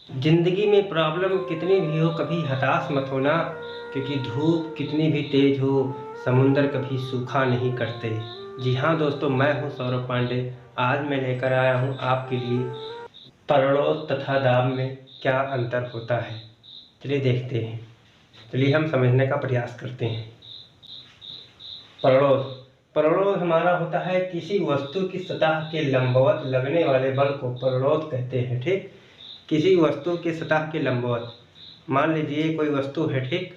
जिंदगी में प्रॉब्लम कितनी भी हो कभी हताश मत होना, क्योंकि धूप कितनी भी तेज हो समुंदर कभी सूखा नहीं करते। जी हाँ दोस्तों, मैं हूँ सौरभ पांडे। आज मैं लेकर आया हूँ आपके लिए परड़ोस तथा दाब में क्या अंतर होता है। चलिए देखते हैं, चलिए हम समझने का प्रयास करते हैं। परड़ोस परड़ोस हमारा होता है किसी वस्तु की सतह के लंबवत लगने वाले बल को परड़ोस कहते हैं। ठीक, किसी वस्तु के सतह के लंबवत, मान लीजिए कोई वस्तु है, ठीक,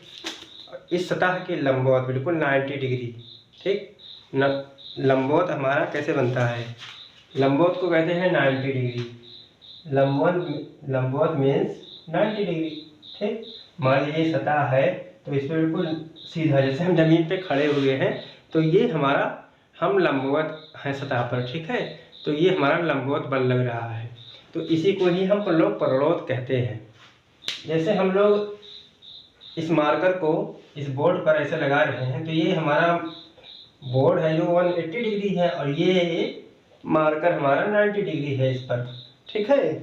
इस सतह के लंबवत बिल्कुल 90 डिग्री। ठीक, न लंबवत हमारा कैसे बनता है, लंबवत को कहते हैं 90 डिग्री। लंबवत मीन्स 90 डिग्री। ठीक, मान लीजिए सतह है तो इसमें बिल्कुल सीधा, जैसे हम जमीन पे खड़े हुए हैं तो ये हमारा, हम लंबवत हैं सतह पर। ठीक है, तो ये हमारा लंबवत बल लग रहा है, तो इसी को ही हम लोग परड़ोस कहते हैं। जैसे हम लोग इस मार्कर को इस बोर्ड पर ऐसे लगा रहे हैं तो ये हमारा बोर्ड है जो 180 डिग्री है और ये मार्कर हमारा 90 डिग्री है इस पर। ठीक है,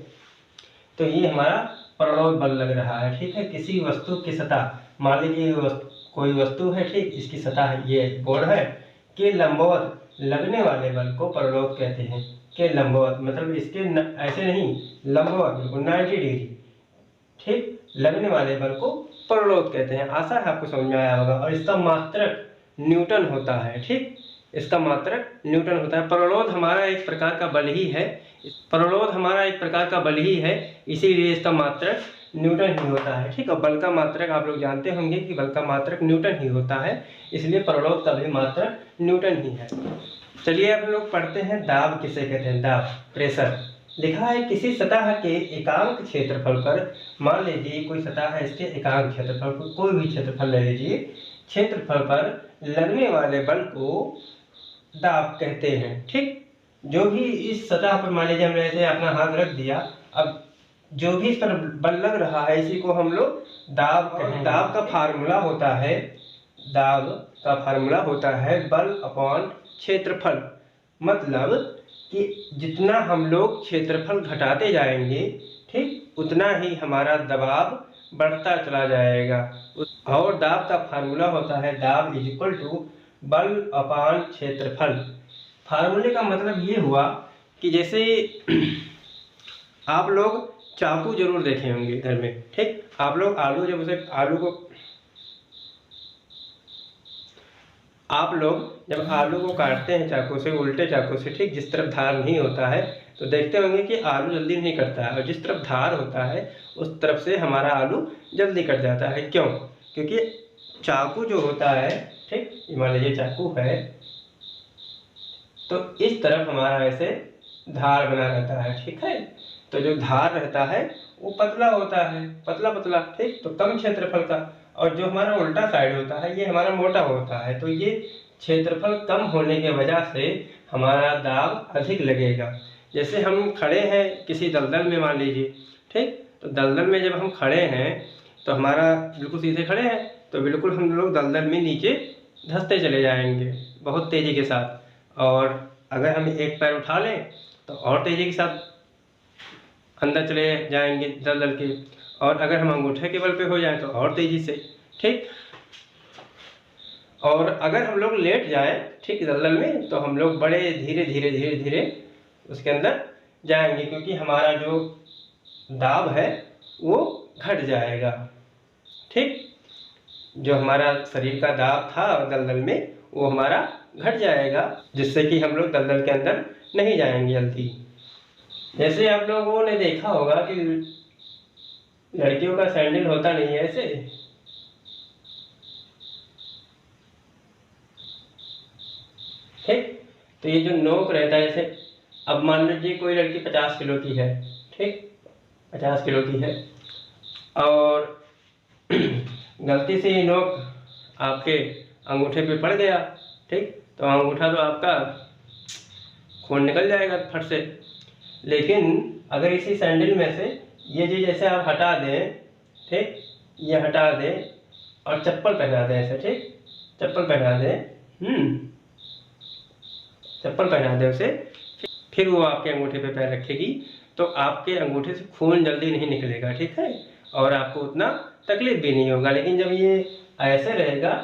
तो ये हमारा परड़ोस बल लग रहा है। ठीक है, किसी वस्तु की सतह, मान लीजिए कोई वस्तु है, ठीक, इसकी सतह ये बोर्ड है के लंबवत लगने वाले बल को परड़ोस कहते हैं। के लंबवत मतलब इसके ऐसे नहीं, लंबवत बिल्कुल 90 डिग्री, ठीक, लगने वाले बल को परड़ोस कहते हैं। आशा है आपको समझ में आया होगा। और इसका मात्रक न्यूटन होता है। ठीक, इसका मात्रक न्यूटन होता है। परड़ोस हमारा एक प्रकार का बल ही है, परड़ोस हमारा एक प्रकार का बल ही है, इसीलिए इसका मात्रक न्यूटन ही होता है। ठीक, और बल का मात्रक आप लोग जानते होंगे कि बल का मात्रक न्यूटन ही होता है, इसलिए परड़ोस का भी मात्रक न्यूटन ही है। चलिए अब लोग पढ़ते हैं दाब किसे कहते हैं। दाब, प्रेशर। लिखा है किसी सतह के एकांक क्षेत्रफल पर, मान लीजिए कोई सतह है, इसके एकांक क्षेत्रफल पर, कोई भी क्षेत्रफल ले लीजिए, क्षेत्रफल पर लगने वाले बल को दाब कहते हैं। ठीक, जो भी इस सतह पर, मान लीजिए हमने ऐसे अपना हाथ रख दिया, अब जो भी इस पर बल लग रहा है इसी को हम लोग दाब कहेंगे। दाब का फार्मूला होता है, दाब का फार्मूला होता है बल अपॉन क्षेत्रफल। मतलब कि जितना हम लोग क्षेत्रफल घटाते जाएंगे, ठीक, उतना ही हमारा दबाव बढ़ता चला जाएगा। और दाब का फार्मूला होता है दाब इज इक्वल टू बल अपॉन क्षेत्रफल। फार्मूले का मतलब ये हुआ कि जैसे आप लोग चाकू जरूर देखे होंगे घर में। ठीक, आप लोग आलू, जब उसे आलू को आप लोग जब आलू को काटते हैं चाकू से, उल्टे चाकू से, ठीक, जिस तरफ धार नहीं होता है तो देखते होंगे कि आलू जल्दी नहीं कटता है, और जिस तरफ धार होता है उस तरफ से हमारा आलू जल्दी कट जाता है। क्यों? क्योंकि चाकू जो होता है, ठीक, मान लीजिए चाकू है तो इस तरफ हमारा ऐसे धार बना रहता है। ठीक है, तो जो धार रहता है वो पतला होता है, पतला पतला, ठीक, तो कम क्षेत्रफल का, और जो हमारा उल्टा साइड होता है ये हमारा मोटा होता है, तो ये क्षेत्रफल कम होने के वजह से हमारा दाब अधिक लगेगा। जैसे हम खड़े हैं किसी दलदल में, मान लीजिए, ठीक, तो दलदल में जब हम खड़े हैं तो हमारा बिल्कुल सीधे खड़े हैं तो बिल्कुल हम लोग दलदल में नीचे धंसते चले जाएंगे बहुत तेज़ी के साथ, और अगर हम एक पैर उठा लें तो और तेज़ी के साथ अंदर चले जाएंगे दलदल के, और अगर हम अंगूठे के बल पे हो जाएं तो और तेज़ी से। ठीक, और अगर हम लोग लेट जाएं, ठीक, दलदल में, तो हम लोग बड़े धीरे धीरे धीरे धीरे उसके अंदर जाएंगे, क्योंकि हमारा जो दाब है वो घट जाएगा। ठीक, जो हमारा शरीर का दाब था दलदल में वो हमारा घट जाएगा, जिससे कि हम लोग दलदल के अंदर नहीं जाएंगे जल्दी। जैसे आप लोगों ने देखा होगा कि लड़कियों का सैंडल होता नहीं है ऐसे, ठीक, तो ये जो नोक रहता है, जैसे अब मान लीजिए कोई लड़की 50 किलो की है, ठीक, 50 किलो की है, और गलती से ये नोक आपके अंगूठे पे पड़ गया, ठीक, तो अंगूठा तो आपका खून निकल जाएगा फट से। लेकिन अगर इसी सैंडल में से ये चीज़ ऐसे आप हटा दें, ठीक, ये हटा दें और चप्पल पहना दें ऐसे, ठीक, चप्पल पहना दें, चप्पल पहना दें उसे, फिर वो आपके अंगूठे पे पैर रखेगी तो आपके अंगूठे से खून जल्दी नहीं निकलेगा, ठीक है, और आपको उतना तकलीफ भी नहीं होगा। लेकिन जब ये ऐसे रहेगा,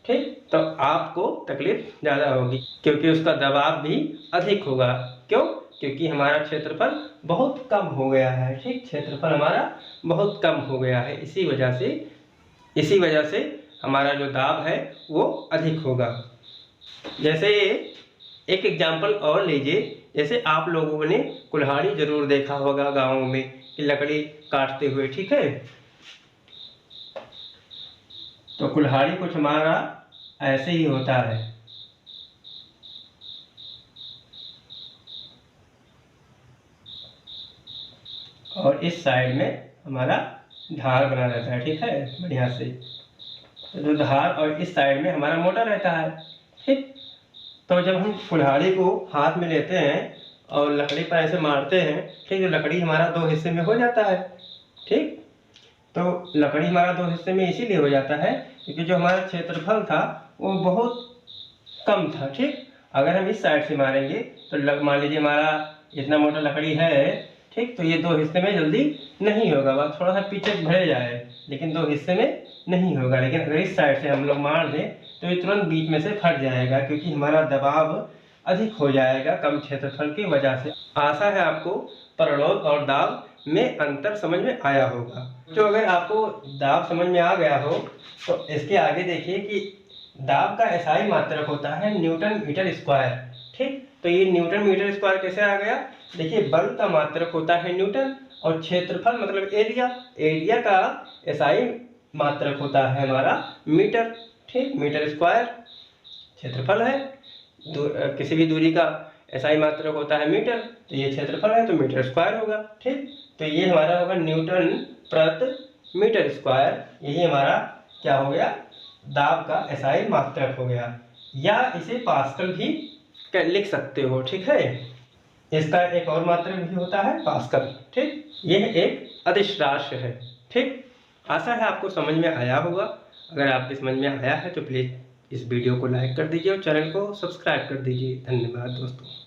ठीक, तो आपको तकलीफ ज़्यादा होगी, क्योंकि उसका दबाव भी अधिक होगा। क्यों? क्योंकि हमारा क्षेत्रफल बहुत कम हो गया है, ठीक, क्षेत्रफल हमारा बहुत कम हो गया है, इसी वजह से हमारा जो दाब है वो अधिक होगा। जैसे एक एग्जाम्पल और लीजिए, जैसे आप लोगों ने कुल्हाड़ी जरूर देखा होगा गाँव में कि लकड़ी काटते हुए, ठीक है। तो कुल्हाड़ी कुछ हमारा ऐसे ही होता है, और इस साइड में हमारा धार बना रहता है, ठीक है, बढ़िया से। तो जो धार और इस साइड में हमारा मोटा रहता है, ठीक। तो जब हम कुल्हाड़ी को हाथ में लेते हैं और लकड़ी पर ऐसे मारते हैं, ठीक, तो लकड़ी हमारा दो हिस्से में हो जाता है, ठीक। तो लकड़ी हमारा दो हिस्से में इसीलिए हो जाता है क्योंकि जो हमारा क्षेत्रफल था वो बहुत कम था, ठीक। अगर हम इस साइड से मारेंगे तो मान लीजिए हमारा इतना मोटा लकड़ी है, ठीक, तो ये दो हिस्से में जल्दी नहीं होगा, बस थोड़ा सा पीछे बढ़ जाए, लेकिन दो हिस्से में नहीं होगा। लेकिन अगर इस साइड से हम लोग मार दें तो ये तुरंत बीच में से फट जाएगा, क्योंकि हमारा दबाव अधिक हो जाएगा कम क्षेत्रफल की वजह से। आशा है आपको परलोद और दाब में अंतर समझ में आया होगा। तो अगर आपको दाब समझ में आ गया हो तो इसके आगे देखिए कि दाब का एसआई मात्रक होता है न्यूटन मीटर स्क्वायर, ठीक। तो ये न्यूटन मीटर स्क्वायर कैसे आ गया? देखिए, बल का मात्रक होता है न्यूटन और क्षेत्रफल मतलब एरिया का एसआई मात्रक होता है हमारा मीटर, ठीक। मीटर स्क्वायर क्षेत्रफल है, किसी भी दूरी का एसआई मात्रक होता है मीटर, तो ये क्षेत्रफल है तो मीटर स्क्वायर होगा, ठीक। तो ये हमारा होगा न्यूटन प्रति मीटर स्क्वायर, यही हमारा क्या हो गया? दाब का एसआई मात्रक हो गया, या इसे पास्कल भी लिख सकते हो, ठीक है। इसका एक और मात्रक भी होता है पास्कल, ठीक। यह एक अदिश राशि है, ठीक। आशा है आपको समझ में आया होगा। अगर आपके समझ में आया है तो प्लीज़ इस वीडियो को लाइक कर दीजिए और चैनल को सब्सक्राइब कर दीजिए। धन्यवाद दोस्तों।